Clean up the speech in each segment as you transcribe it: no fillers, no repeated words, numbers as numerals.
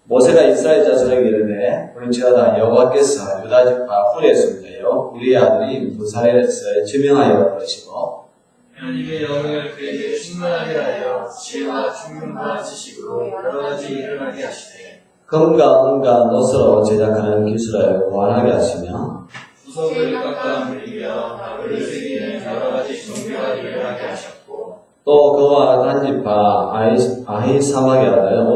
모세가 이스라엘 자손에게 이르되 볼지어다 여호와께서 유다 지파 훌에서 위하여 우리 아들이 부살에서 지명하여 그러시고 하나님의 영을 그에게 충만하게 하여 지혜와 충만과 지식으로 여러 가지 일을 하게 하시되 금과 은과 노스로 제작하는 기술을 고안하게 하시며 구석을 깎아 물리며 나무를 새기는 여러 가지 정교한 일을 하게 하셨고 또 그와 단지파 아히사막의 아들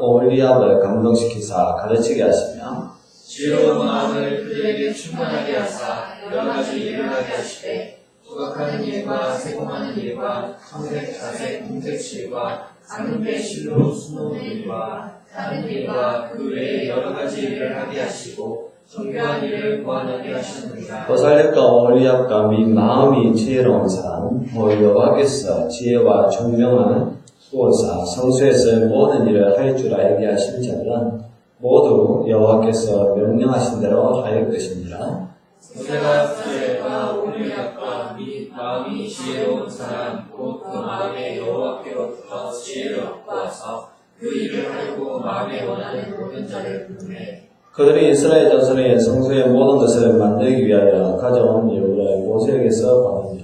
오홀리압을 감동시키사 가르치게 하시며 지혜로운 마음을 그들에게 충만하게 하사 여러 가지 일을 하게 하시되 조각하는 일과 세공하는 일과 청색, 자색, 홍색 실과 쌍배 실로 수놓는 일과 타는 일과 그 외에 여러 가지 일을 하게 하시고 정교한 일을 고안하게 하셨느니라. 보살력과 오홀리압과 및 마음이 지혜로운 사람 여호와께서 지혜와 총명한 수호사 성수에서 모든 일을 할 줄 알게 하신 자들은 모두 여호와께서 명령하신 대로 할 것이니라. 모세가 부살과 오홀리압과 및 마음이 지혜로운 사람 곧 그 마음에 여호와께로부터 지혜를 얻고 와서 그 일을 하려고 마음에 원하는 모든 자를 부르매 그들이 이스라엘 자손의 성소의 모든 것을 만들기 위하여 가져온 예물을 모세에게서 받으며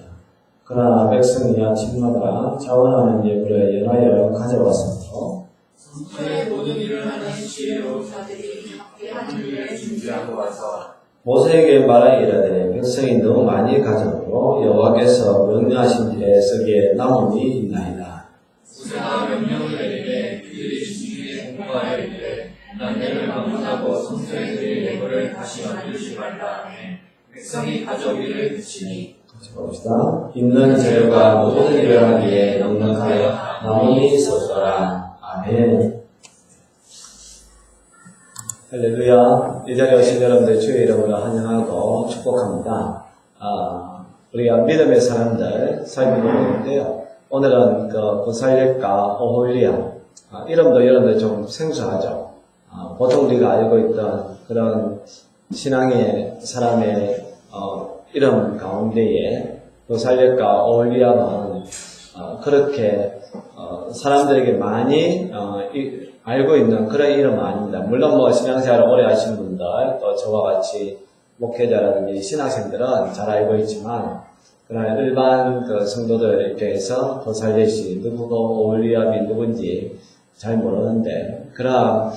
그러나 백성이 아침마다 자원하는 예물을 연하여 가져왔으므로 성소의 모든 일을 하는 지혜로운 자들이 함께 하는 일을 준비하고 와서 모세에게 말하여 이르되 백성이 너무 많이 가져오므로 여호와께서 명령하신 일에 쓰기에 남음이 있나이다. 모세가 명령을 내리되 그들이 주중에 공부하여 이르되 난내를 방문하고 성소에 드릴 예물을 다시 만들지 말라 하매 백성이 가져오기를 그치니 봅시다. 있는 재료가 모든 일을 하기에 넉넉하여 남음이 솟더라. 아멘. 할렐루야. 이 자리에 오신 여러분들 주의 이름으로 환영하고 축복합니다. 우리가 믿음의 사람들 살펴보는데요. 오늘은 그 부살력과 오홀리압 이름도 여러분들 좀 생소하죠. 보통 우리가 알고 있던 그런 신앙의 사람의 이름 가운데에 부살력과 오홀리압은 그렇게 사람들에게 많이 알고 있는 그런 이름은 아닙니다. 물론 뭐 신앙생활을 오래 하신 분들 또 저와 같이 목회자라든지 신학생들은 잘 알고 있지만 그러나 일반 그 성도들 입장에서 부살력이 누구고 오홀리압이 누군지 잘 모르는데 그러나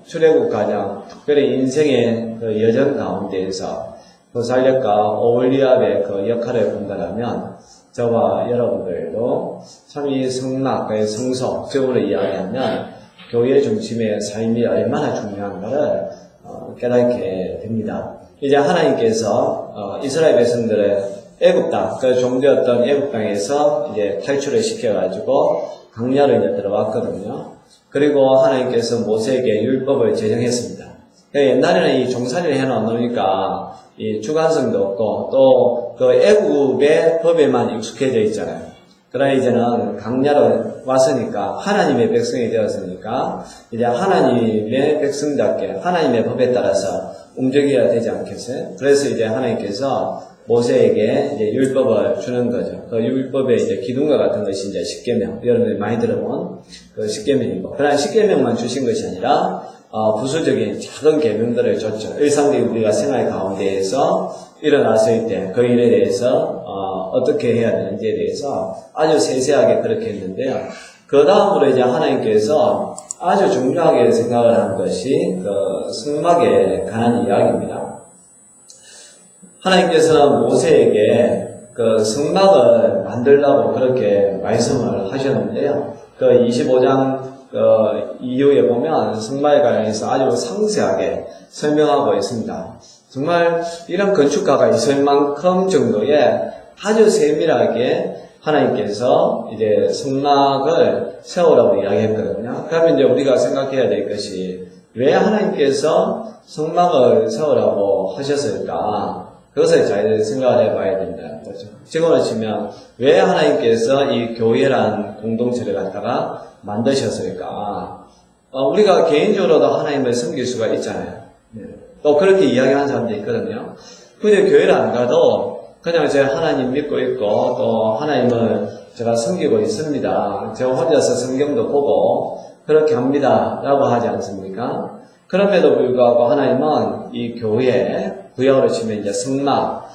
출애굽 과정 특별히 인생의 그 여정 가운데에서 부살력과 오홀리압의 그 역할을 본다면 저와 여러분들도 참 이 성막의 성소적으로 이야기하면 교회 중심의 삶이 얼마나 중요한가를 깨닫게 됩니다. 이제 하나님께서 이스라엘 백성들의 애굽 땅, 그 종되었던 애굽 땅에서 이제 탈출을 시켜가지고 광야로 이제 들어왔거든요. 그리고 하나님께서 모세에게 율법을 제정했습니다. 옛날에는 이 종살이를 해놓으니까 이 주관성도 없고 또 그 애굽의 법에만 익숙해져 있잖아요. 그러나 이제는 광야로 왔으니까 하나님의 백성이 되었으니까 이제 하나님의 백성답게 하나님의 법에 따라서 움직여야 되지 않겠어요? 그래서 이제 하나님께서 모세에게 이제 율법을 주는 거죠. 그 율법의 이제 기둥과 같은 것이 이제 십계명. 여러분들이 많이 들어본 그 십계명이고. 그러나 십계명만 주신 것이 아니라 부수적인 작은 계명들을 줬죠. 일상적인 우리가 생활 가운데에서 일어났을 때 그 일에 대해서 어떻게 해야 되는지에 대해서 아주 세세하게 그렇게 했는데요. 그 다음으로 이제 하나님께서 아주 중요하게 생각을 한 것이 그 성막에 관한 이야기입니다. 하나님께서는 모세에게 그 성막을 만들라고 그렇게 말씀을 하셨는데요. 그 25장 이후에 보면 성막에 관해서 아주 상세하게 설명하고 있습니다. 정말 이런 건축가가 있을 만큼 정도의 아주 세밀하게 하나님께서 이제 성막을 세우라고 이야기했거든요. 그러면 이제 우리가 생각해야 될 것이 왜 하나님께서 성막을 세우라고 하셨을까? 그것을 잘 생각을 해봐야 된다. 그렇죠? 지금으로 치면 왜 하나님께서 이 교회란 공동체를 갖다가 만드셨을까? 우리가 개인적으로도 하나님을 섬길 수가 있잖아요. 또 그렇게 이야기하는 사람도 있거든요. 근데 교회를 안 가도 그냥 제가 하나님 믿고 있고 또 하나님을 제가 섬기고 있습니다. 제가 혼자서 성경도 보고 그렇게 합니다. 라고 하지 않습니까? 그럼에도 불구하고 하나님은 이 교회, 구약으로 치면 이제 성막,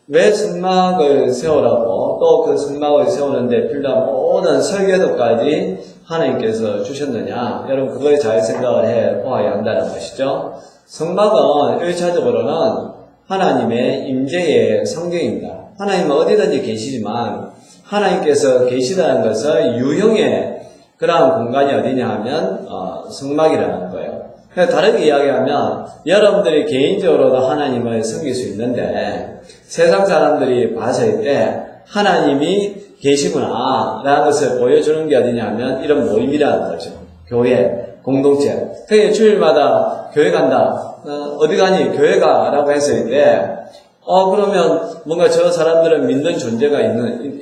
왜 성막을 세우라고 또 그 성막을 세우는데 필요한 모든 설계도까지 하나님께서 주셨느냐? 여러분 그거에 잘 생각을 해 보아야 한다는 것이죠. 성막은 1차적으로는 하나님의 임재의 상징입니다. 하나님은 어디든지 계시지만 하나님께서 계시다는 것은 유형의 그러한 공간이 어디냐 하면 성막이라는 거예요. 다르게 이야기하면 여러분들이 개인적으로도 하나님을 섬길 수 있는데 세상 사람들이 봤을 때 하나님이 계시구나 라는 것을 보여주는 게 어디냐 하면 이런 모임이라는 거죠. 교회, 공동체. 그게 주일마다 교회 간다. 어디 가니? 교회 가 라고 했을 때 그러면 뭔가 저 사람들은 믿는 존재가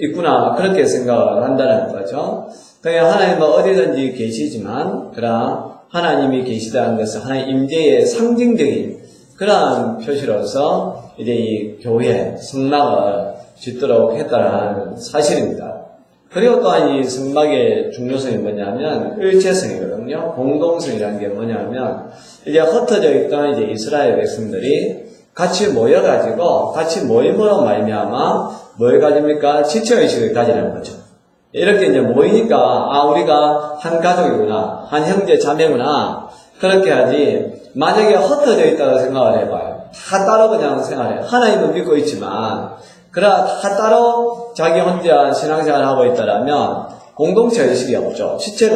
있구나 그렇게 생각을 한다는 거죠. 그러니까 하나님은 어디든지 계시지만 그러나 하나님이 계시다는 것은 하나님 임재의 상징적인 그러한 표시로서 이제 이 교회, 성막을 짓도록 했다는 사실입니다. 그리고 또한 이 성막의 중요성이 뭐냐면 일체성이거든요. 공동성이라는 게 뭐냐면 이제 흩어져 있던 이제 이스라엘 백성들이 같이 모여가지고 같이 모임으로 말미암아 뭘 가집니까? 지체의식을 가지라는 거죠. 이렇게 이제 모이니까 우리가 한 가족이구나, 한 형제 자매구나 그렇게 하지. 만약에 흩어져 있다고 생각을 해봐요. 다 따로 그냥 생활해. 하나님은 믿고 있지만 그러나 다 따로 자기 혼자 신앙생활을 하고 있다라면 공동체 의식이 없죠. 지체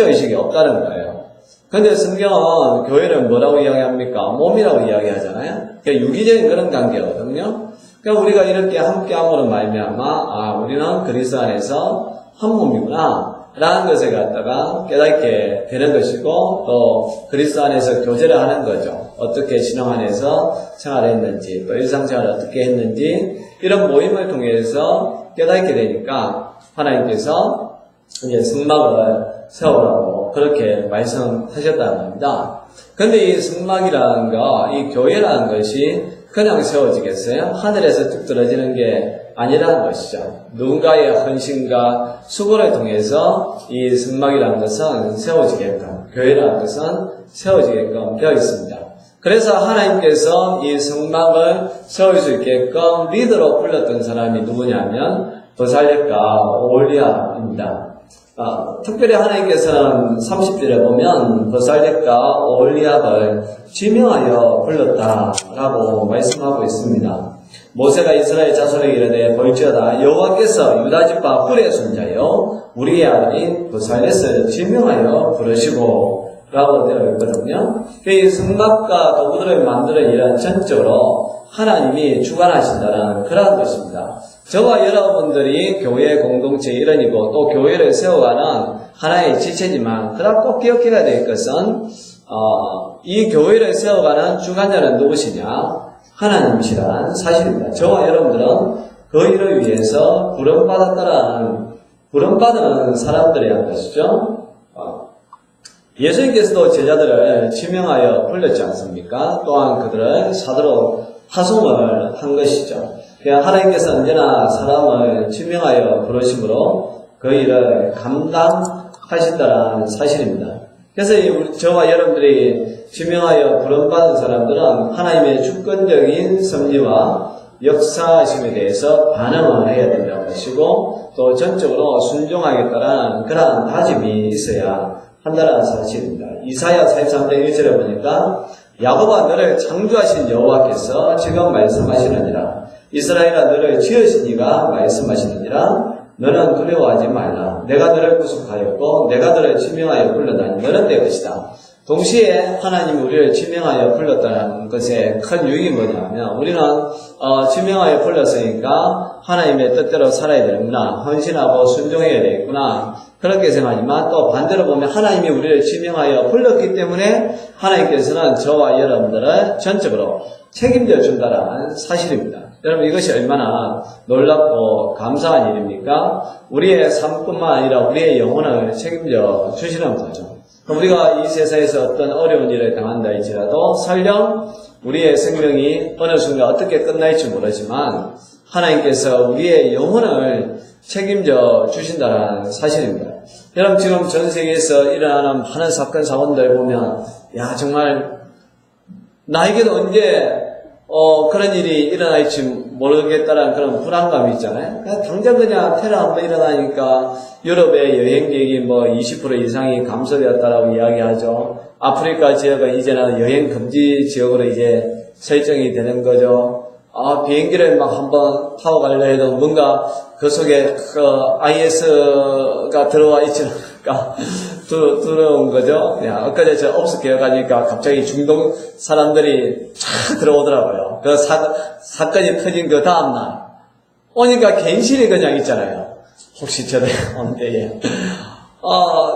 의식이 없다는 거예요. 근데 성경은 교회를 뭐라고 이야기합니까? 몸이라고 이야기하잖아요. 그러니까 유기적인 그런 관계거든요. 그러니까 우리가 이렇게 함께함으로 말미암아 우리는 그리스도 안에서 한 몸이구나 라는 것을 갖다가 깨닫게 되는 것이고 또 그리스도 안에서 교제를 하는 거죠. 어떻게 신앙 안에서 생활했는지 또 일상생활을 어떻게 했는지 이런 모임을 통해서 깨닫게 되니까 하나님께서 이제 성막을 세우라고 그렇게 말씀하셨다는 겁니다. 근데 이 성막이라는 거, 이 교회라는 것이 그냥 세워지겠어요? 하늘에서 뚝 떨어지는 게 아니라는 것이죠. 누군가의 헌신과 수고를 통해서 이 성막이라는 것은 세워지게끔, 교회라는 것은 세워지게끔 되어 있습니다. 그래서 하나님께서 이 성막을 세울 수 있게끔 리더로 불렀던 사람이 누구냐면 버살렛과 오홀리압입니다. 특별히 하나님께서는 30절에 보면 버살렛과 오홀리압을 지명하여 불렀다라고 말씀하고 있습니다. 모세가 이스라엘 자손에게 이르되 볼지어다 여호와께서 유다집파 훌의 손자여 우리의 아들인 버살렛을 지명하여 부르시고 라고 되어 있거든요. 이 성막과 도구들을 만드는 일은 전적으로 하나님이 주관하신다는 그런 것입니다. 저와 여러분들이 교회 공동체의 일원이고 또 교회를 세워가는 하나의 지체지만 그러나 꼭 기억해야 될 것은 이 교회를 세워가는 주관자는 누구시냐? 하나님이시라는 사실입니다. 저와 여러분들은 그 일을 위해서 부름받는 사람들이란 것이죠. 예수님께서도 제자들을 지명하여 불렀지 않습니까? 또한 그들을 사도로 파송을 한 것이죠. 하나님께서 언제나 사람을 지명하여 부르심으로 그 일을 감당하신다는 사실입니다. 그래서 저와 여러분들이 지명하여 부름받은 사람들은 하나님의 주권적인 섭리와 역사심에 대해서 반응을 해야 된다는 것이고 또 전적으로 순종하겠다라는 그러한 다짐이 있어야 한다는 사실입니다. 이사야 43장 1절에 보니까 야곱아 너를 창조하신 여호와께서 지금 말씀하시느니라. 이스라엘아 너를 지으신 이가 말씀하시느니라. 너는 두려워하지 말라. 내가 너를 구속하였고 내가 너를 지명하여 불렀다니 너는 내 것이다. 동시에 하나님이 우리를 지명하여 불렀다는 것의 큰 유익이 뭐냐면 우리는 지명하여 불렀으니까 하나님의 뜻대로 살아야 되는구나. 헌신하고 순종해야 되겠구나. 그렇게 생각하지만 또 반대로 보면 하나님이 우리를 지명하여 불렀기 때문에 하나님께서는 저와 여러분들을 전적으로 책임져 준다는 사실입니다. 여러분 이것이 얼마나 놀랍고 감사한 일입니까? 우리의 삶뿐만 아니라 우리의 영혼을 책임져 주시는 거죠. 우리가 이 세상에서 어떤 어려운 일을 당한다 할지라도 설령 우리의 생명이 어느 순간 어떻게 끝날지 모르지만 하나님께서 우리의 영혼을 책임져 주신다는 사실입니다. 여러분 지금 전 세계에서 일어나는 많은 사건 사고들 보면 야 정말 나에게도 언제 그런 일이 일어날지 모르겠다라는 그런 불안감이 있잖아요. 당장 그냥 테러 한번 일어나니까 유럽의 여행객이 뭐 20% 이상이 감소되었다라고 이야기하죠. 아프리카 지역은 이제는 여행 금지 지역으로 이제 설정이 되는 거죠. 비행기를 막 한번 타고 가려 해도 뭔가 그 속에 IS가 들어와 있지 않을까 두려운 거죠. 야, 엊그제 저 업스케어 가니까 갑자기 중동 사람들이 쫙 들어오더라고요. 그 사건이 터진 그 다음날. 오니까 괜시리 그냥 있잖아요. 혹시 저래 언제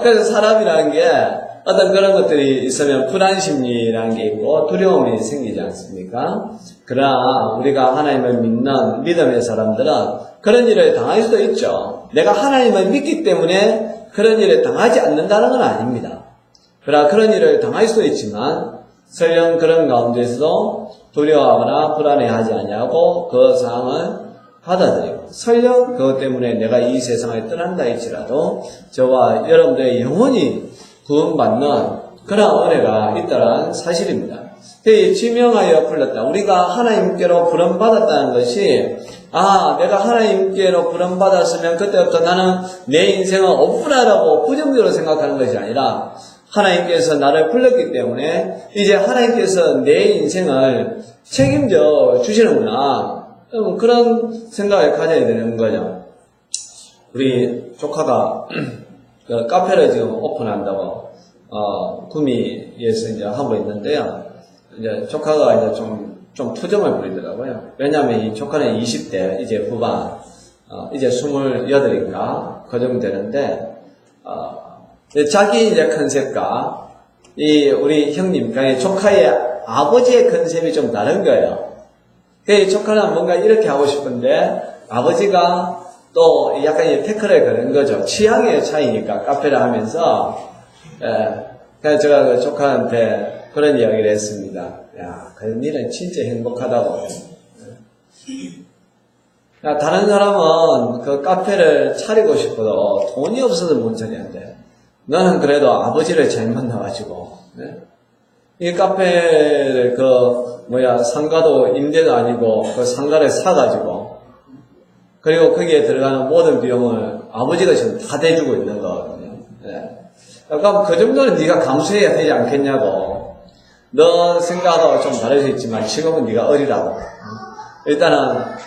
그래서 사람이라는 게 어떤 그런 것들이 있으면 불안심리라는 게 있고 두려움이 생기지 않습니까? 그러나 우리가 하나님을 믿는 믿음의 사람들은 그런 일을 당할 수도 있죠. 내가 하나님을 믿기 때문에 그런 일을 당하지 않는다는 건 아닙니다. 그러나 그런 일을 당할 수도 있지만 설령 그런 가운데서도 두려워하거나 불안해하지 아니하고 그 상황을 받아들이고 설령 그것 때문에 내가 이 세상을 떠난다 할지라도 저와 여러분들의 영혼이 구원받는 그런 은혜가 있다는 사실입니다. 지명하여 불렀다. 우리가 하나님께로 부름받았다는 것이 내가 하나님께로 부름받았으면 그때부터 나는 내 인생은 없구나라고 부정적으로 생각하는 것이 아니라 하나님께서 나를 불렀기 때문에 이제 하나님께서 내 인생을 책임져 주시는구나. 그런 생각을 가져야 되는 거죠. 우리 조카가 그 카페를 지금 오픈한다고 구미에서 이제 하고 있는데요. 이제 조카가 이제 좀 투정을 부리더라고요. 왜냐하면 이 조카는 20대 이제 후반 이제 28인가 그 정도 되는데 자기 이제 컨셉과 이 우리 형님 그러니까 조카의 아버지의 컨셉이 좀 다른 거예요. 그 조카는 뭔가 이렇게 하고 싶은데 아버지가 또 약간 태클을 거는 거죠. 취향의 차이니까 카페를 하면서 그래서 제가 그 조카한테 그런 이야기를 했습니다. 야, 그런 일은 진짜 행복하다고. 야, 다른 사람은 그 카페를 차리고 싶어도 돈이 없어서 못 차리는데 너는 그래도 아버지를 잘 만나가지고 이 카페를 상가도 임대도 아니고 그 상가를 사가지고 그리고 거기에 들어가는 모든 비용을 아버지가 지금 다 대주고 있는 거거든요. 그럼 그 정도는 네가 감수해야 되지 않겠냐고. 너 생각하고 좀 다를 수 있지만 지금은 네가 어리라고. 일단은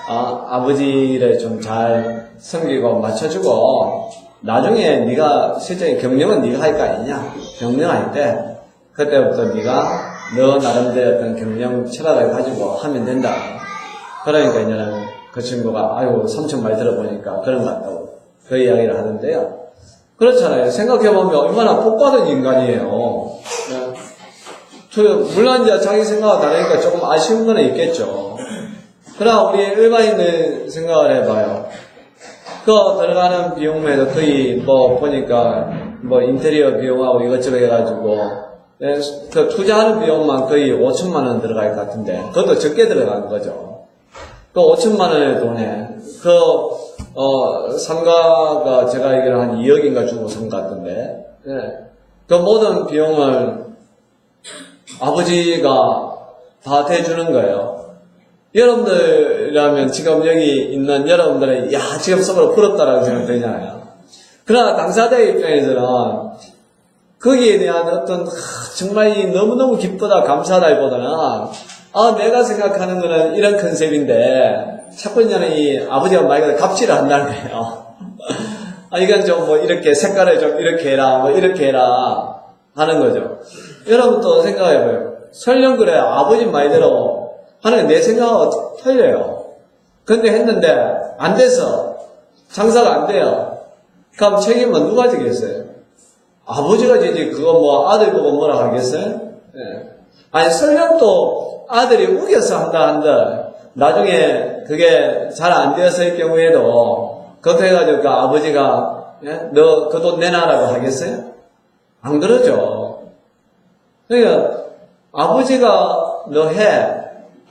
아버지를 좀 잘 섬기고 맞춰주고 나중에 네가 실제 경영은 네가 할 거 아니냐. 경영할 때 그때부터 네가 너 나름대로 어떤 경영 철학을 가지고 하면 된다. 그러니까 이제는 그 친구가 삼촌 말 들어보니까 그런 것 같다고 그 이야기를 하던데요. 그렇잖아요. 생각해보면 얼마나 복받은 인간이에요. 물론 이제 자기 생각과 다르니까 조금 아쉬운 건 있겠죠. 그러나 우리 일반인들 생각을 해봐요. 그 들어가는 비용에도 거의 보니까 인테리어 비용하고 이것저것 해가지고 그 투자하는 비용만 거의 5천만 원 들어갈 것 같은데 그것도 적게 들어가는 거죠. 그 5천만 원의 돈에 상가가 제가 알기로 한 2억인가 주고 산 것 같은데 그 모든 비용을 아버지가 다 대주는 거예요. 여러분들이라면 지금 여기 있는 여러분들은 지금 속으로 부럽다라고 생각되잖아요. 그러나 당사자의 입장에서는 거기에 대한 어떤 정말 너무너무 기쁘다 감사하다기보다는 내가 생각하는 거는 이런 컨셉인데 자꾸 이 아버지가 말 그대로 갑질을 한다는 거예요. 이건 좀 이렇게 색깔을 좀 이렇게 해라 이렇게 해라 하는 거죠. 여러분도 생각해봐요. 설령 그래 아버지 말대로 하는 내 생각하고 틀려요. 근데 했는데 안 돼서 장사가 안 돼요. 그럼 책임은 누가 지겠어요? 아버지가 지지 그거 아들 보고 뭐라 하겠어요? 설령 또 아들이 우겨서 한다 나중에 그게 잘 안 되었을 경우에도 그렇게 해가지고 그 아버지가 너 그 돈 내놔라고 하겠어요? 안 그러죠. 그러니까 아버지가 너 해.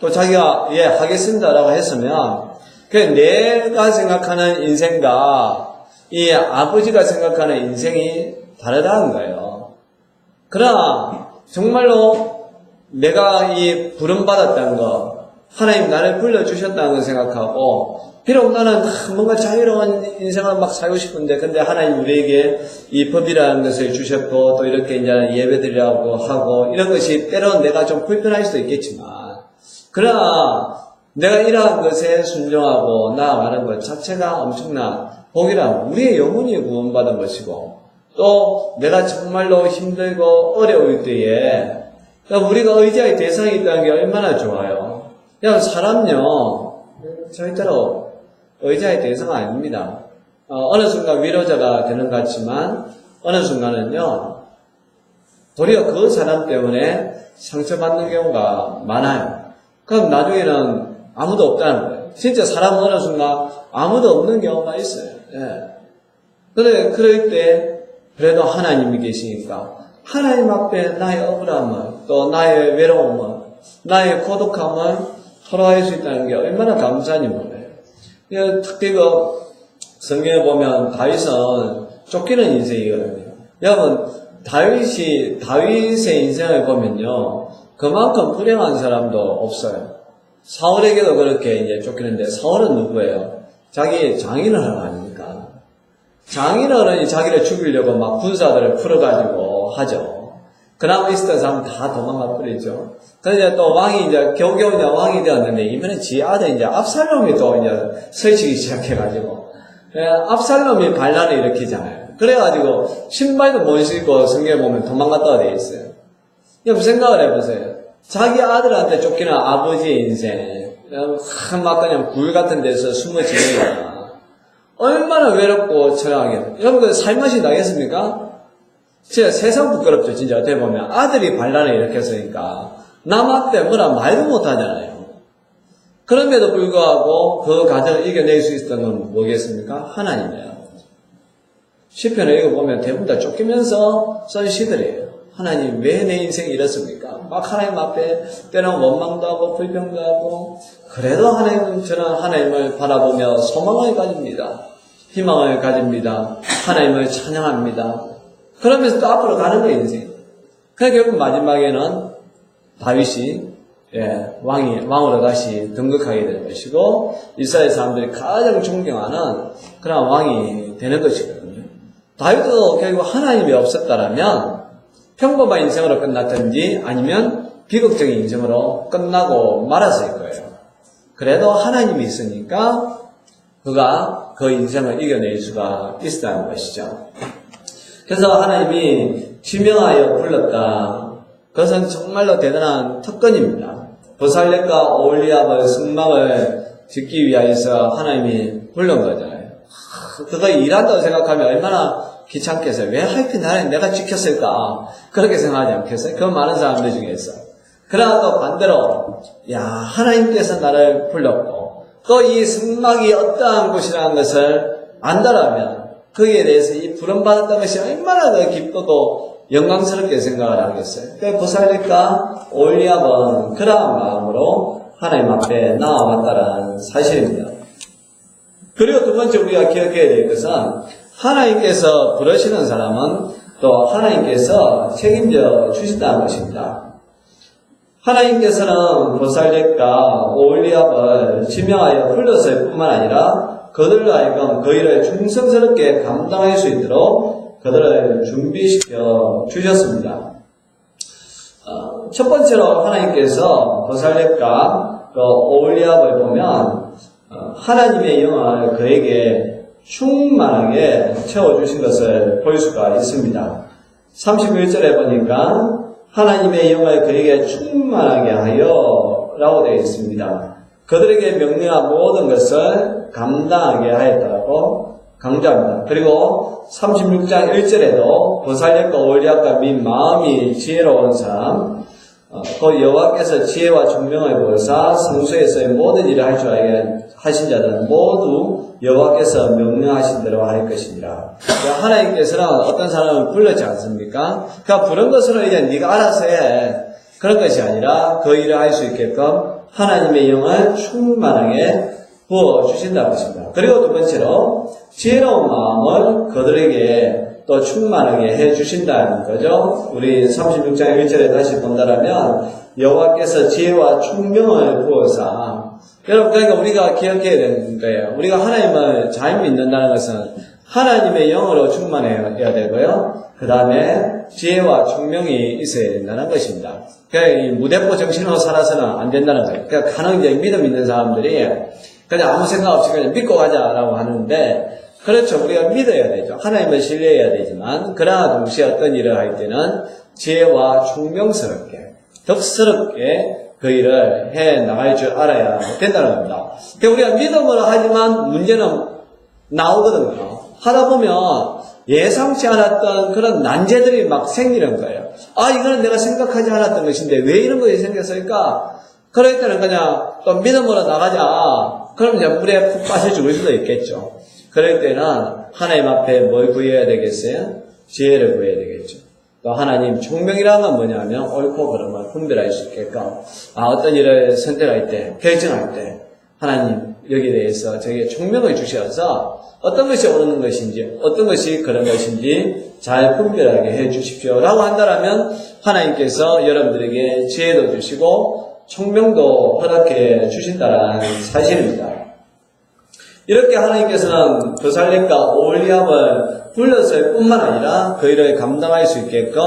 또 자기가 하겠습니다라고 했으면 그 내가 생각하는 인생과 이 아버지가 생각하는 인생이 다르다는 거예요. 그러나 정말로 내가 이 부름받았다는 거, 하나님 나를 불러주셨다는 걸 생각하고, 비록 나는 뭔가 자유로운 인생을 막 살고 싶은데, 근데 하나님 우리에게 이 법이라는 것을 주셨고, 또 이렇게 이제 예배드리라고 하고, 이런 것이 때로는 내가 좀 불편할 수도 있겠지만, 그러나 내가 이러한 것에 순종하고 나아가는 것 자체가 엄청난 복이라, 우리의 영혼이 구원받은 것이고, 또 내가 정말로 힘들고 어려울 때에 우리가 의지할 대상이 있다는 게 얼마나 좋아요. 그냥 사람요, 절대로 의지할 대상은 아닙니다. 어느 순간 위로자가 되는 것 같지만 어느 순간은요, 도리어 그 사람 때문에 상처받는 경우가 많아요. 그럼 나중에는 아무도 없다는 거예요. 진짜 사람은 어느 순간 아무도 없는 경우가 있어요. 예. 그럴 때 그래도 하나님이 계시니까 하나님 앞에 나의 억울함을, 또 나의 외로움을, 나의 고독함을 토로할 수 있다는 게 얼마나 감사한지 몰라요. 특히 성경에 보면 다윗은 쫓기는 인생이거든요. 여러분, 다윗의 인생을 보면요, 그만큼 불행한 사람도 없어요. 사울에게도 그렇게 이제 쫓기는데, 사울은 누구예요? 자기 장인어른 아닙니까? 장인어른이 자기를 죽이려고 막 군사들을 풀어가지고 하죠. 그나마 있었던 사람 다 도망가 버리죠. 그래서 또 왕이 이제 겨우겨우 이제 왕이 되었는데, 이번에 지 아들 이제 압살롬이 또 이제 설치기 시작해가지고, 압살롬이 반란을 일으키잖아요. 그래가지고 신발도 못 신고 성경에 보면 도망갔다가 돼 있어요. 여러분 생각을 해보세요. 자기 아들한테 쫓기는 아버지의 인생, 막 그냥 굴 같은 데서 숨어 지내니까 얼마나 외롭고 처량하게. 여러분 그 살맛이 나겠습니까? 진짜 세상 부끄럽죠. 진짜 어떻게 보면 아들이 반란을 일으켰으니까 남한테 뭐라 말도 못하잖아요. 그럼에도 불구하고 그 과정을 이겨낼 수 있었던 건 뭐겠습니까? 하나님이에요. 시편을 읽어보면 대부분 다 쫓기면서 쓴 시들이에요. 하나님 왜 내 인생이 이렇습니까? 막 하나님 앞에 때로는 원망도 하고 불평도 하고, 그래도 저는 하나님을 바라보며 소망을 가집니다. 희망을 가집니다. 하나님을 찬양합니다. 그러면서 또 앞으로 가는 거예요, 인생. 그래서 결국 마지막에는 다윗이 왕으로 다시 등극하게 되는 것이고, 이스라엘 사람들이 가장 존경하는 그런 왕이 되는 것이거든요. 다윗도 결국 하나님이 없었다라면 평범한 인생으로 끝났든지 아니면 비극적인 인생으로 끝나고 말았을 거예요. 그래도 하나님이 있으니까 그가 그 인생을 이겨낼 수가 있다는 것이죠. 그래서 하나님이 지명하여 불렀다. 그것은 정말로 대단한 특권입니다. 보살렛과 오홀리압의 승막을 짓기 위하여서 하나님이 부른 거잖아요. 그거 일한다고 생각하면 얼마나 귀찮겠어요. 왜 하필 나를 내가 지켰을까? 그렇게 생각하지 않겠어요? 그 많은 사람들 중에서. 그러나 또 반대로, 하나님께서 나를 불렀고, 또 이 승막이 어떠한 곳이라는 것을 안다라면, 거기에 대해서 이 부름받았던 것이 얼마나 더 기쁘고 영광스럽게 생각을 하겠어요. 그 보살렛과 오홀리압은 그러한 마음으로 하나님 앞에 나아갔다는 사실입니다. 그리고 두 번째 우리가 기억해야 될 것은, 하나님께서 부르시는 사람은 또 하나님께서 책임져 주신다는 것입니다. 하나님께서는 보살렛과 오홀리압을 지명하여 불렀을 뿐만 아니라 그들로 하여금 그 일을 충성스럽게 감당할 수 있도록 그들을 준비시켜 주셨습니다. 첫 번째로 하나님께서 보살렛과 오홀리압을 보면 하나님의 영을 그에게 충만하게 채워주신 것을 볼 수가 있습니다. 31절에 보니까 하나님의 영을 그에게 충만하게 하여 라고 되어 있습니다. 그들에게 명령한 모든 것을 감당하게 하였다고 강조합니다. 그리고 36장 1절에도 보살렛과 오홀리압과 및 마음이 지혜로운 사람, 그 여호와께서 지혜와 총명을 보사 성소에서의 모든 일을 할 줄 알게 하신 자들은 모두 여호와께서 명령하신 대로 할 것입니다. 그러니까 하나님께서는 어떤 사람을 불렀지 않습니까? 그러니까 부른 것으로 이제 네가 알아서 해. 그런 것이 아니라 그 일을 할 수 있게끔 하나님의 영을 충만하게 부어주신다는 것입니다. 그리고 두 번째로 지혜로운 마음을 그들에게 또 충만하게 해주신다는 거죠. 우리 36장 1절에 다시 본다라면 여호와께서 지혜와 총명을 부어사. 여러분, 그러니까 우리가 기억해야 되는 거예요. 우리가 하나님을 잘 믿는다는 것은 하나님의 영으로 충만해야 되고요. 그 다음에 지혜와 총명이 있어야 된다는 것입니다. 그러니까 이 무대포 정신으로 살아서는 안 된다는 거예요. 그러니까 가능하게 믿음 있는 사람들이 그냥 아무 생각 없이 그냥 믿고 가자라고 하는데, 그렇죠. 우리가 믿어야 되죠. 하나님을 신뢰해야 되지만, 그러나 동시에 어떤 일을 할 때는 지혜와 총명스럽게, 덕스럽게 그 일을 해 나갈 줄 알아야 된다는 겁니다. 그러니까 우리가 믿음으로 하지만 문제는 나오거든요. 하다 보면 예상치 않았던 그런 난제들이 막 생기는 거예요. 아, 이거는 내가 생각하지 않았던 것인데 왜 이런 것이 생겼을까? 그럴 때는 그냥 또 믿음으로 나가자. 그럼 이제 물에 푹 빠져 죽을 수도 있겠죠. 그럴 때는 하나님 앞에 뭘 구해야 되겠어요? 지혜를 구해야 되겠죠. 또 하나님 총명이라는 건 뭐냐면 옳고 그름을 분별할 수 있게끔, 어떤 일을 선택할 때, 결정할 때 하나님 여기에 대해서 저에게 총명을 주셔서 어떤 것이 옳은 것인지 어떤 것이 그런 것인지 잘 분별하게 해 주십시오 라고 한다면 하나님께서 여러분들에게 지혜도 주시고 총명도 허락해 주신다는 사실입니다. 이렇게 하나님께서는 브살렛과 오홀리압을 불렀을 뿐만 아니라 그 일을 감당할 수 있게끔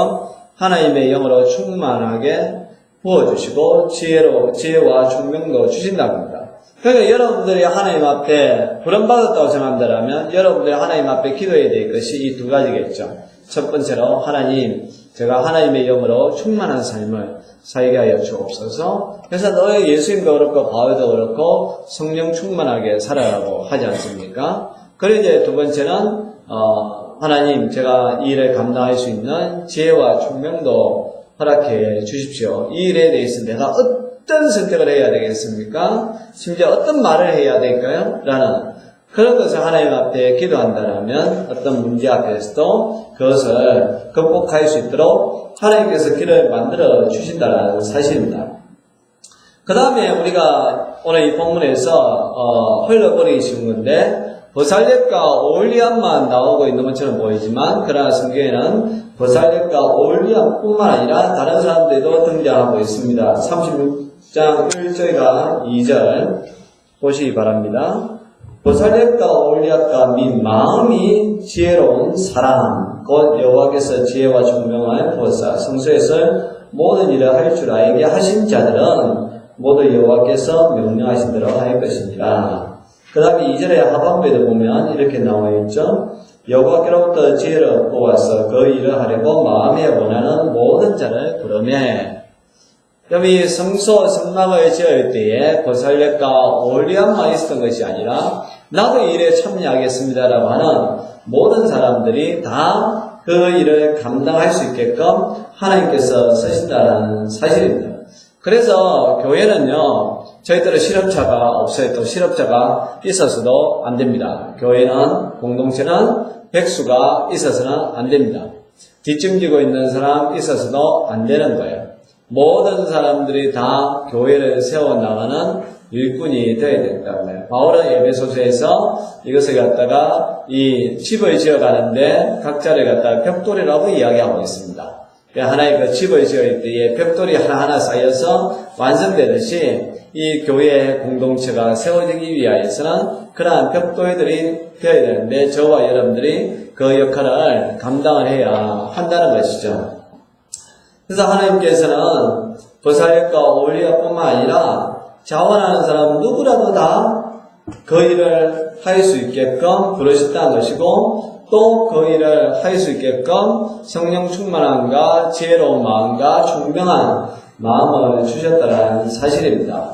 하나님의 영으로 충만하게 부어주시고 지혜와 총명도 주신다고 합니다. 그러니까 여러분들이 하나님 앞에 부름받았다고 생각한다면 여러분들이 하나님 앞에 기도해야 될 것이 이 두 가지겠죠. 첫 번째로 하나님, 제가 하나님의 영으로 충만한 삶을 살게 하여 주옵소서. 그래서 너의 예수님도 그렇고 바울도 그렇고 성령 충만하게 살아라고 하지 않습니까? 그리고 이제 두 번째는 하나님, 제가 이 일을 감당할 수 있는 지혜와 총명도 허락해 주십시오. 이 일에 대해서 내가 어떤 선택을 해야 되겠습니까? 심지어 어떤 말을 해야 될까요? 라는 그런 것을 하나님 앞에 기도한다면 어떤 문제 앞에서도 그것을 극복할 수 있도록 하나님께서 길을 만들어 주신다는 사실입니다. 그 다음에 우리가 오늘 이 본문에서 흘러버리기 쉬운 건데 브살렛과 오홀리압만 나오고 있는 것처럼 보이지만 그러나 성경에는 브살렛과 오홀리압뿐만 아니라 다른 사람들도 등장하고 있습니다. 36장 1절과 2절 보시기 바랍니다. 브살렛과 오홀리압과 및 마음이 지혜로운 사람 곧 여호와께서 지혜와 총명을 부어사 성소에서 모든 일을 할 줄 알게 하신 자들은 모두 여호와께서 명령하신 대로 할 것이니라. 그 다음에 2절의 하반부에도 보면 이렇게 나와 있죠. 여호와께로부터 지혜를 뽑아서 그 일을 하려고 마음에 원하는 모든 자를 부르매. 여기 성소 성막을 지을 때에 브살렛과 오홀리압만 있었던 것이 아니라 나도 이 일에 참여하겠습니다라고 하는 모든 사람들이 다 그 일을 감당할 수 있게끔 하나님께서 쓰신다는 사실입니다. 그래서 교회는요, 저희들은 실업자가 없어요. 또 실업자가 있어서도 안 됩니다. 교회는, 공동체는 백수가 있어서는 안 됩니다. 뒷짐지고 있는 사람 있어서도 안 되는 거예요. 모든 사람들이 다 교회를 세워나가는 일꾼이 되어야 된다고 해요. 바울은 에베소서에서 이것을 갖다가 이 집을 지어가는데 각자를 갖다가 벽돌이라고 이야기하고 있습니다. 하나의 그 집을 지을 때에 벽돌이 하나하나 쌓여서 완성되듯이 이 교회 공동체가 세워지기 위하여서는 그러한 벽돌들이 되어야 되는데 저와 여러분들이 그 역할을 감당을 해야 한다는 것이죠. 그래서 하나님께서는 브살렛과 오홀리압뿐만 아니라 자원하는 사람 누구라도 다 그 일을 할 수 있게끔 부르셨다는 것이고 또 그 일을 할 수 있게끔 성령 충만함과 지혜로운 마음과 총명한 마음을 주셨다는 사실입니다.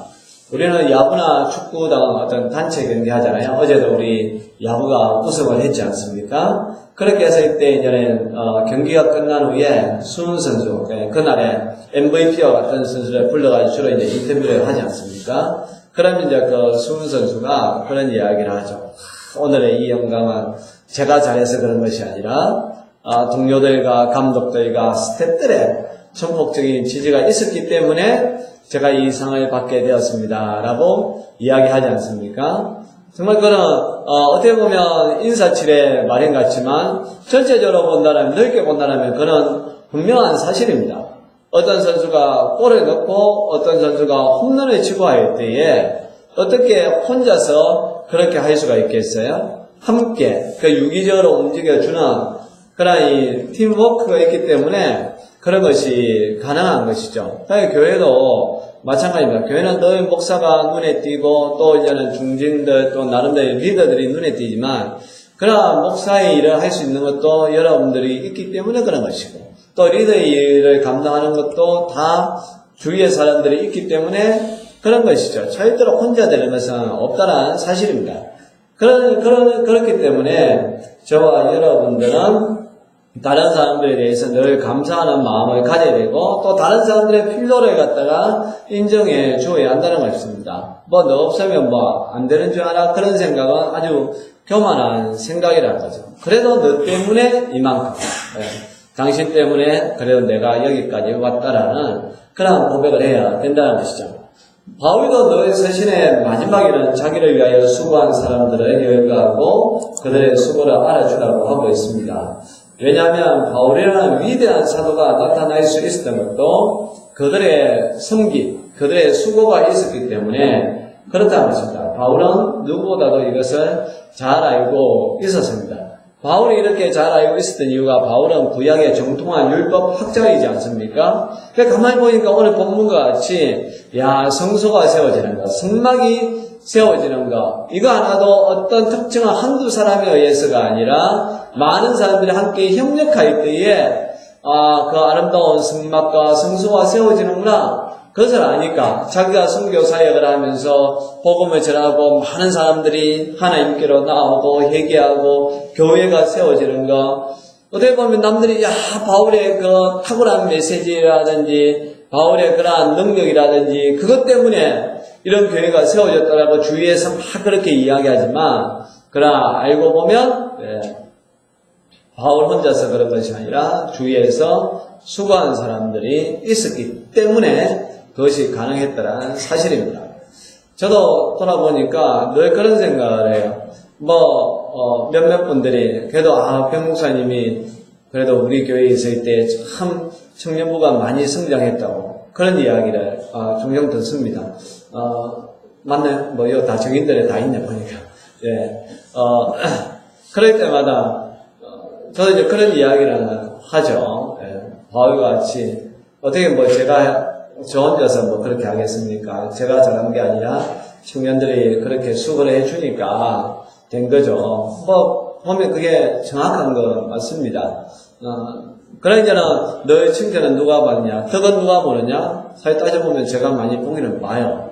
우리는 야구나 축구당 어떤 단체 경기 하잖아요. 어제도 우리 야구가 우승을 했지 않습니까? 그렇게 했을 때 이제는 경기가 끝난 후에 수훈 선수, 그날에 MVP와 같은 선수를 불러가지고 주로 이제 인터뷰를 하지 않습니까? 그러면 이제 그 수훈 선수가 그런 이야기를 하죠. 오늘의 이 영광은 제가 잘해서 그런 것이 아니라 동료들과 감독들과 스태프들의 전폭적인 지지가 있었기 때문에 제가 이 상을 받게 되었습니다. 라고 이야기하지 않습니까? 정말 그는 어떻게 보면 인사치레 말인 같지만 전체적으로 본다면, 넓게 본다면 그는 분명한 사실입니다. 어떤 선수가 골을 넣고 어떤 선수가 홈런을 치고 할 때에 어떻게 혼자서 그렇게 할 수가 있겠어요? 함께 유기적으로 움직여주는 그런 이 팀워크가 있기 때문에 그런 것이 가능한 것이죠. 교회도 마찬가지입니다. 교회는 늘 목사가 눈에 띄고 또 이제는 중진들 또 나름대로 리더들이 눈에 띄지만 그러나 목사의 일을 할 수 있는 것도 여러분들이 있기 때문에 그런 것이고 또 리더의 일을 감당하는 것도 다 주위의 사람들이 있기 때문에 그런 것이죠. 절대로 혼자 되는 것은 없다는 사실입니다. 그렇기 때문에 저와 여러분들은 다른 사람들에 대해서 늘 감사하는 마음을 가져야 되고 또 다른 사람들의 필요를 갖다가 인정해 주어야 한다는 것입니다. 너 없으면 안 되는 줄 알아? 그런 생각은 아주 교만한 생각이라는 거죠. 그래도 너 때문에 이만큼 당신 때문에 그래도 내가 여기까지 왔다라는 그런 고백을 해야 된다는 것이죠. 바울도 너의 서신의 마지막에는 자기를 위하여 수고한 사람들을 열거하고 그들의 수고를 알아주라고 하고 있습니다. 왜냐하면 바울이라는 위대한 사도가 나타날 수 있었던 것도 그들의 섬김, 그들의 수고가 있었기 때문에 그렇다는 것입니다. 바울은 누구보다도 이것을 잘 알고 있었습니다. 바울이 이렇게 잘 알고 있었던 이유가 바울은 구약의 정통한 율법 학자이지 않습니까? 가만히 보니까 오늘 본문과 같이 성소가 세워지는 것, 성막이 세워지는 것, 이거 하나도 어떤 특정한 한두 사람에 의해서가 아니라 많은 사람들이 함께 협력할 때에 그 아름다운 성막과 성소가 세워지는구나. 그것을 아니까 자기가 선교 사역을 하면서 복음을 전하고 많은 사람들이 하나님께로 나오고 회개하고 교회가 세워지는 것, 어떻게 보면 남들이 바울의 그 탁월한 메시지라든지 바울의 그러한 능력이라든지 그것 때문에 이런 교회가 세워졌다라고 주위에서 막 그렇게 이야기하지만 그러나 알고 보면 바울 혼자서 그런 것이 아니라 주위에서 수고한 사람들이 있었기 때문에 그것이 가능했다는 사실입니다. 저도 돌아보니까 늘 그런 생각을 해요. 몇몇 분들이 그래도 병 목사님이 그래도 우리 교회에 있을 때 참 청년부가 많이 성장했다고 그런 이야기를 종종 듣습니다. 맞나요? 이거 다 정인들에 다 있네 보니까. 그럴 때마다 저도 이제 그런 이야기를 하죠. 바울과 같이 어떻게 제가 저 혼자서 그렇게 하겠습니까? 제가 잘한 게 아니라 청년들이 그렇게 수고를 해주니까 된 거죠. 보면 그게 정확한 건 맞습니다. 그러나 이제는 너의 칭찬은 누가 받냐? 덕은 누가 보느냐? 사실 따져보면 제가 많이 보기는 봐요.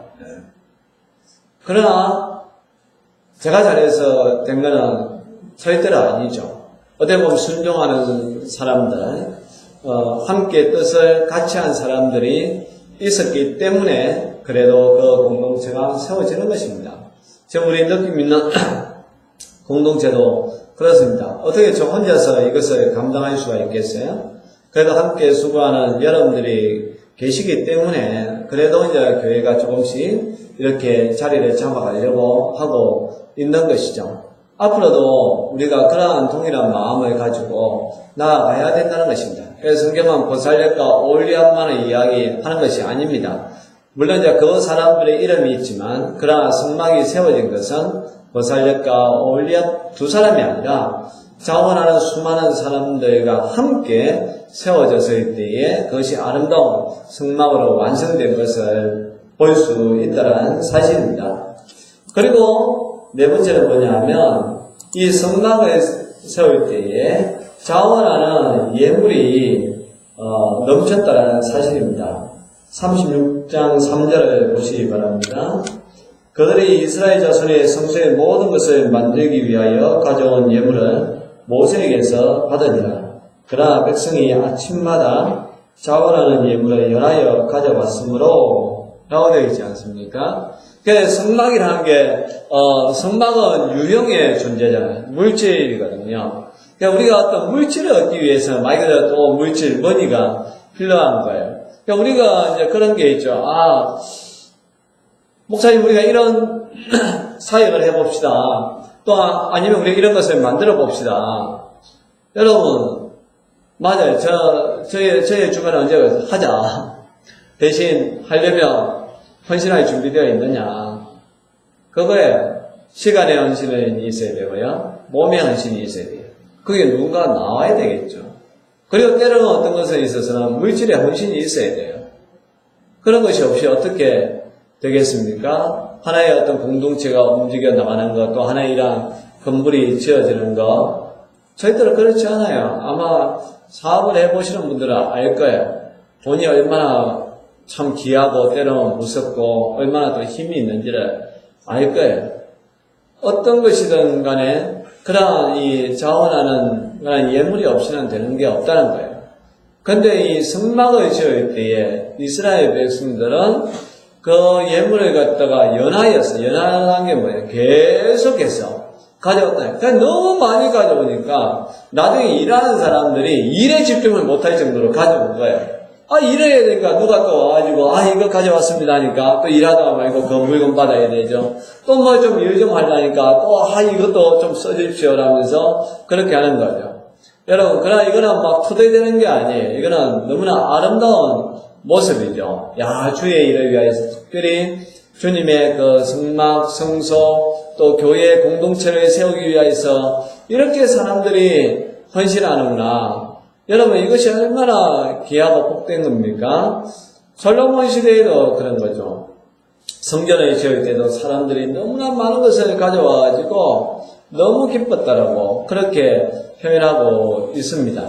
그러나 제가 잘해서 된 거는 절대로 아니죠. 어떻게 보면 순종하는 사람들, 함께 뜻을 같이 한 사람들이 있었기 때문에 그래도 그 공동체가 세워지는 것입니다. 지금 우리 느낌 있는 공동체도 그렇습니다. 어떻게 저 혼자서 이것을 감당할 수가 있겠어요? 그래도 함께 수고하는 여러분들이 계시기 때문에 그래도 이제 교회가 조금씩 이렇게 자리를 잡아가려고 하고 있는 것이죠. 앞으로도 우리가 그러한 동일한 마음을 가지고 나아가야 된다는 것입니다. 그래서 성경은 보살력과 올리압만을 이야기하는 것이 아닙니다. 물론 이제 그 사람들의 이름이 있지만 그러나 성막이 세워진 것은 보살력과 올리압 두 사람이 아니라 자원하는 수많은 사람들과 함께 세워졌을 때에 그것이 아름다운 성막으로 완성된 것을 볼 수 있다는 사실입니다. 그리고 네 번째는 뭐냐면 이 성막을 세울 때에 자원하는 예물이 넘쳤다는 사실입니다. 36장 3절을 보시기 바랍니다. 그들이 이스라엘 자손의 성소의 모든 것을 만들기 위하여 가져온 예물을 모세에게서 받으니라. 그러나 백성이 아침마다 자원하는 예물을 연하여 가져왔으므로 라고 되어 있지 않습니까? 그래서 성막이라는 게 성막은 유형의 존재잖아요. 물질이거든요. 그러니까 우리가 어떤 물질을 얻기 위해서 말 그대로 또 물질, 머니가 필요한 거예요. 그러니까 우리가 이제 그런 게 있죠. 목사님 우리가 이런 사역을 해봅시다. 또 아니면 우리 이런 것을 만들어 봅시다. 여러분, 맞아요. 저의 주변에 언제 하자. 대신 하려면 헌신할 준비되어 있느냐. 그거에 시간의 헌신이 있어야 되고요. 몸의 헌신이 있어야 돼요. 그게 누군가 나와야 되겠죠. 그리고 때로는 어떤 것에 있어서는 물질의 헌신이 있어야 돼요. 그런 것이 없이 어떻게 되겠습니까? 하나의 어떤 공동체가 움직여 나가는 것, 또 하나의 이런 건물이 지어지는 것, 절대로 그렇지 않아요. 아마 사업을 해보시는 분들은 알 거예요. 돈이 얼마나 참 귀하고 때로는 무섭고 얼마나 또 힘이 있는지를 알 거예요. 어떤 것이든 간에 그러한 이 자원하는 그런 예물이 없이는 되는 게 없다는 거예요. 근데 이 성막을 지을 때에 이스라엘 백성들은 그 예물을 갖다가 연하한 게 뭐예요? 계속해서 가져왔다. 그러니까 너무 많이 가져오니까 나중에 일하는 사람들이 일에 집중을 못할 정도로 가져온 거예요. 일해야 되니까 누가 또 와가지고, 이거 가져왔습니다 하니까 또 일하다가 말고 그 물건 받아야 되죠. 또 뭐 좀 일 좀 하려니까 또, 이것도 좀 써주십시오 라면서 그렇게 하는 거죠. 여러분, 그러나 이거는 막 투덜대는 게 아니에요. 이거는 너무나 아름다운 모습이죠. 주의 일을 위하여서 특별히 주님의 그 성막, 성소, 또 교회 공동체를 세우기 위하여서 이렇게 사람들이 헌신하는구나. 여러분, 이것이 얼마나 귀하고 복된 겁니까? 솔로몬 시대에도 그런 거죠. 성전을 지을 때도 사람들이 너무나 많은 것을 가져와가지고 너무 기뻤다라고 그렇게 표현하고 있습니다.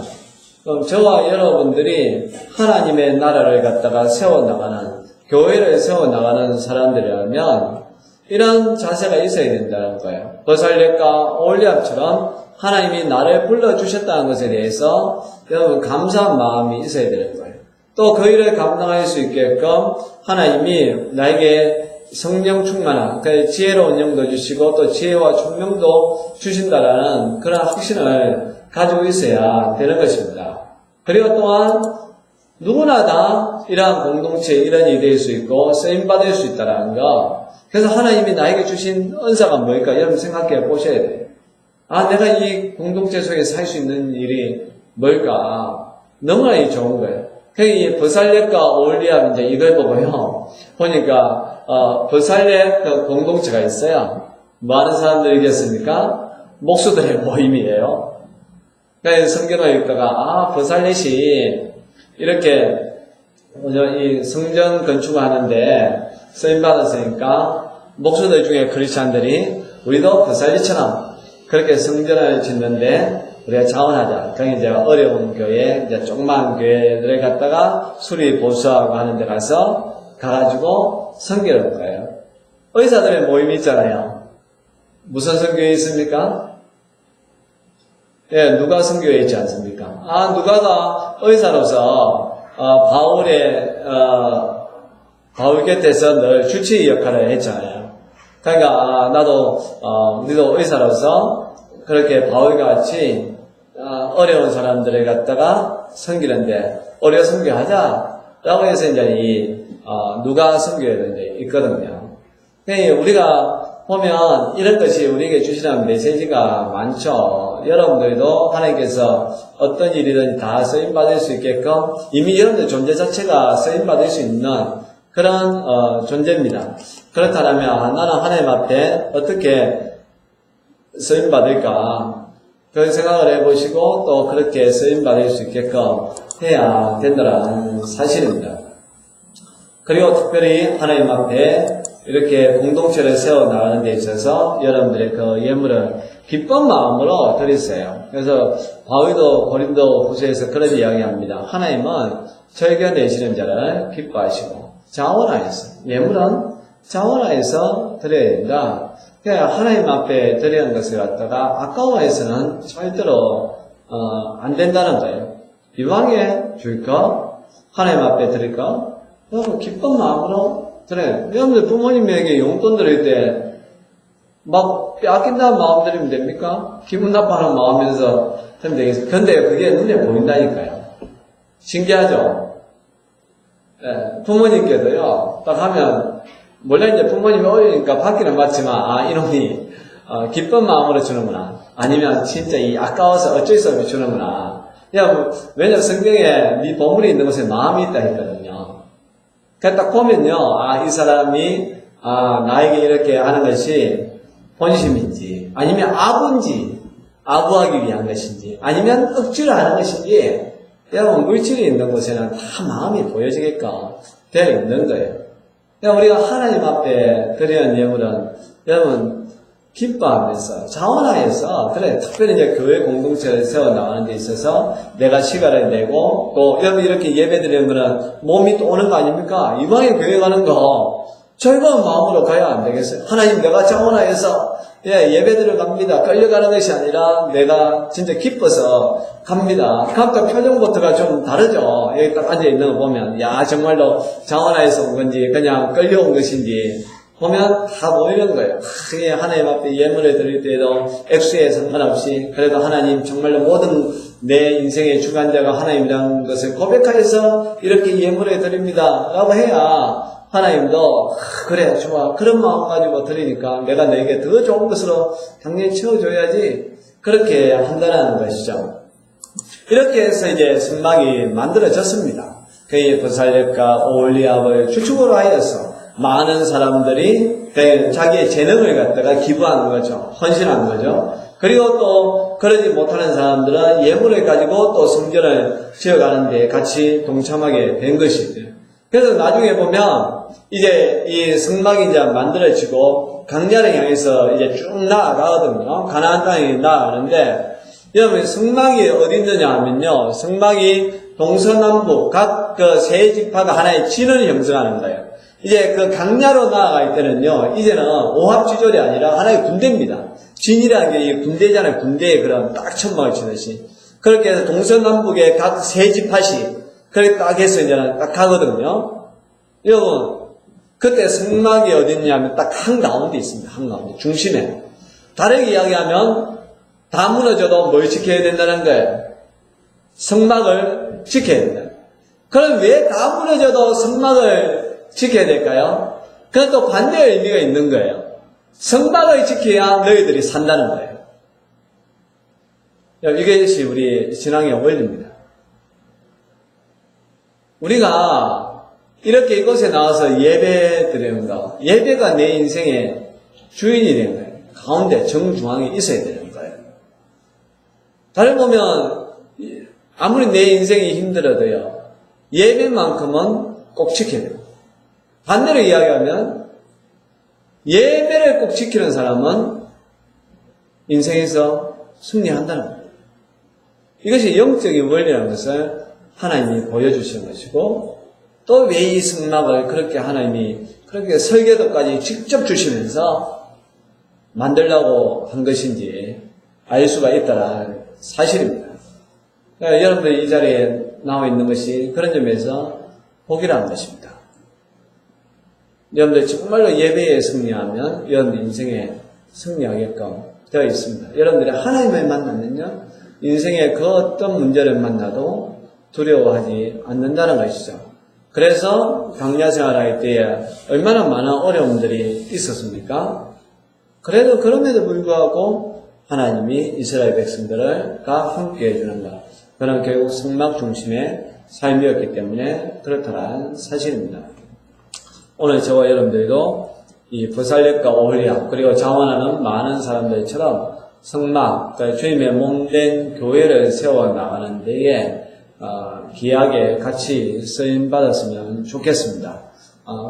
그럼 저와 여러분들이 하나님의 나라를 갖다가 세워나가는, 교회를 세워나가는 사람들이라면 이런 자세가 있어야 된다는 거예요. 버살렛과 오홀리압처럼 하나님이 나를 불러주셨다는 것에 대해서 여러분 감사한 마음이 있어야 되는 거예요. 또 그 일을 감당할 수 있게끔 하나님이 나에게 성령 충만한, 지혜로운 영도 주시고 또 지혜와 총명도 주신다라는 그런 확신을 가지고 있어야 되는 것입니다. 그리고 또한 누구나 다 이러한 공동체에 이런 일이 될 수 있고 쓰임받을 수 있다는 거. 그래서 하나님이 나에게 주신 은사가 뭘까? 여러분 생각해 보셔야 돼요. 내가 이 공동체 속에 살 수 있는 일이 뭘까? 너무나 좋은 거예요. 이 버살렛과 오홀리압 이제 이걸 보고요. 보니까, 버살렛 그 공동체가 있어요. 뭐 하는 사람들이겠습니까? 목수들의 모임이에요. 그러니까 성경을 읽다가, 버살렛이 이렇게, 이 성전 건축하는데 쓰임받았으니까, 목수들 중에 크리스찬들이 우리도 버살렛처럼 그렇게 성전을 짓는데 우리가 자원하자. 그게 이제 어려운 교회, 이제 조그만 교회들을 갖다가 수리 보수하고 하는 데 가가지고 선교를 할 거예요. 의사들의 모임이 있잖아요. 무슨 선교회 있습니까? 누가 선교회 있지 않습니까? 누가가 의사로서, 바울 곁에서 늘 주치의 역할을 했잖아요. 그러니까, 우리도 의사로서 그렇게 바울같이 어려운 사람들을 갖다가 섬기는데 어려 섬겨하자라고 해서 이제 누가 섬겨야 이제 있거든요. 그러니까 우리가 보면 이런 것이 우리에게 주시는 메시지가 많죠. 여러분들도 하나님께서 어떤 일이든 다 쓰임받을 수 있게끔 이미 여러분들 존재 자체가 쓰임받을 수 있는 그런 존재입니다. 그렇다면 나는 하나님 앞에 어떻게 쓰임받을까? 그런 생각을 해보시고 또 그렇게 쓰임받을 수 있게끔 해야 된다는 사실입니다. 그리고 특별히 하나님 앞에 이렇게 공동체를 세워나가는 데 있어서 여러분들의 그 예물을 기쁜 마음으로 드리세요. 그래서 바울도 고린도 후서에서 그런 이야기합니다. 하나님은 절겨 내시는 자를 기뻐하시고 자원하여서, 예물은 자원하여서 드려야 된다. 하나님 앞에 드리는 것을 갖다가 아까워해서는 절대로 안 된다는 거예요. 이왕에 줄까? 하나님 앞에 드릴까? 여러분 기쁜 마음으로 드려요. 여러분들 부모님에게 용돈 드릴 때 막 빼앗긴다는 마음 드리면 됩니까? 기분 나빠하는 마음에서 드리면 되겠습니까? 근데 그게 눈에 보인다니까요. 신기하죠? 부모님께도요, 딱 하면 물론 이제 부모님이 어리니까 받기는 받지만, 이놈이, 기쁜 마음으로 주는구나. 아니면 진짜 아까워서 어쩔 수 없이 주는구나. 왜냐면 성경에 네 보물이 있는 곳에 마음이 있다 했거든요. 그냥 딱 보면요, 이 사람이, 나에게 이렇게 하는 것이 본심인지, 아니면 아부하기 위한 것인지, 아니면 억지로 하는 것인지, 여러분, 물질이 있는 곳에는 다 마음이 보여지게끔 되어 있는 거예요. 우리가 하나님 앞에 드리는 예물은, 여러분, 기뻐하면서, 자원하여서, 그래, 특별히 이제 교회 공동체를 세워나가는 데 있어서 내가 시간을 내고, 또 여러분 이렇게 예배 드리는 거는 몸이 또 오는 거 아닙니까? 이방에 교회 가는 거, 즐거운 마음으로 가야 안 되겠어요? 하나님, 내가 자원하여서 예배드려 갑니다. 끌려가는 것이 아니라 내가 진짜 기뻐서 갑니다. 각각 표정부터가 좀 다르죠. 여기 딱 앉아있는 거 보면 정말로 자원하여서 온 건지 그냥 끌려온 것인지 보면 다 보이는 거예요. 하나님 앞에 예물을 드릴 때에도 액수에 상관없이 그래도 하나님 정말로 모든 내 인생의 주관자가 하나님이라는 것을 고백하여서 이렇게 예물을 드립니다 라고 해야 하나님도 그래 좋아 그런 마음 가지고 드리니까 내가 너에게 더 좋은 것으로 당연히 채워줘야지 그렇게 한다는 것이죠. 이렇게 해서 이제 성막이 만들어졌습니다. 그의 보살력과 오홀리압을 주축으로 하여서 많은 사람들이 자기의 재능을 갖다가 기부하는 거죠. 헌신하는 거죠. 그리고 또 그러지 못하는 사람들은 예물을 가지고 또 성전을 지어가는 데 같이 동참하게 된 것이죠. 그래서 나중에 보면 이제 이 성막이 이제 만들어지고 강야를 향해서 이제 쭉 나아가거든요. 가나안 땅에 나아가는데 여러분 성막이 어디 있느냐 하면요. 성막이 동서남북 각 그 세 지파가 하나의 진을 형성하는 거예요. 이제 그 강야로 나아갈 때는요. 이제는 오합지졸이 아니라 하나의 군대입니다. 진이라는 게 이 군대잖아요. 군대에 그런 딱 천막을 치듯이. 그렇게 해서 동서남북의 각 세 지파씩 그렇게 딱 해서 이제는 딱 가거든요. 여러분, 그때 성막이 어딨냐면 딱 한가운데 있습니다. 한가운데. 중심에. 다르게 이야기하면 다 무너져도 뭘 지켜야 된다는 거예요? 성막을 지켜야 된다. 그럼 왜 다 무너져도 성막을 지켜야 될까요? 그건 또 반대의 의미가 있는 거예요. 성막을 지켜야 너희들이 산다는 거예요. 이것이 우리 신앙의 원리입니다. 우리가 이렇게 이곳에 나와서 예배 드리는 거, 예배가 내 인생의 주인이 되는 거예요. 가운데 정중앙에 있어야 되는 거예요. 다른 보면 아무리 내 인생이 힘들어도요. 예배만큼은 꼭 지켜야 돼요. 반대로 이야기하면 예배를 꼭 지키는 사람은 인생에서 승리한다는 거예요. 이것이 영적인 원리라는 것을 하나님이 보여주시는 것이고 또 왜 이 성막을 그렇게 하나님이 그렇게 설계도까지 직접 주시면서 만들려고 한 것인지 알 수가 있다는 사실입니다. 그러니까 여러분들이 이 자리에 나와 있는 것이 그런 점에서 복이라는 것입니다. 여러분들 정말로 예배에 승리하면 여러분 인생에 승리하게끔 되어 있습니다. 여러분들이 하나님을 만나면요 인생의 그 어떤 문제를 만나도 두려워하지 않는다는 것이죠. 그래서 광야 생활할 때에 얼마나 많은 어려움들이 있었습니까? 그럼에도 불구하고 하나님이 이스라엘 백성들과 함께 해주는 것. 그런 결국 성막 중심의 삶이었기 때문에 그렇다는 사실입니다. 오늘 저와 여러분들도 이 보살력과 오홀리압 그리고 자원하는 많은 사람들처럼 성막, 그러니까 주님의 몸된 교회를 세워나가는 데에 귀하게 같이 쓰임받았으면 좋겠습니다.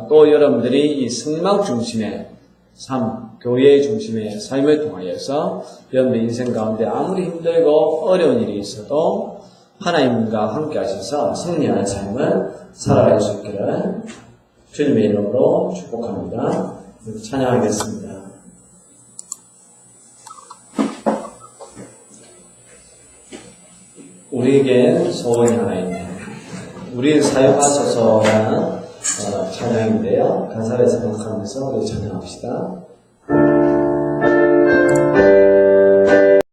또 여러분들이 이 성막 중심의 삶, 교회 중심의 삶을 통하여서 여러분의 인생 가운데 아무리 힘들고 어려운 일이 있어도 하나님과 함께 하셔서 승리하는 삶을 살아갈 수 있기를 주님의 이름으로 축복합니다. 찬양하겠습니다. 우리에게 소원이 하나 있네. 우리를 사용하소서라는 찬양인데요. 가사를 생각하면서 우리 찬양합시다.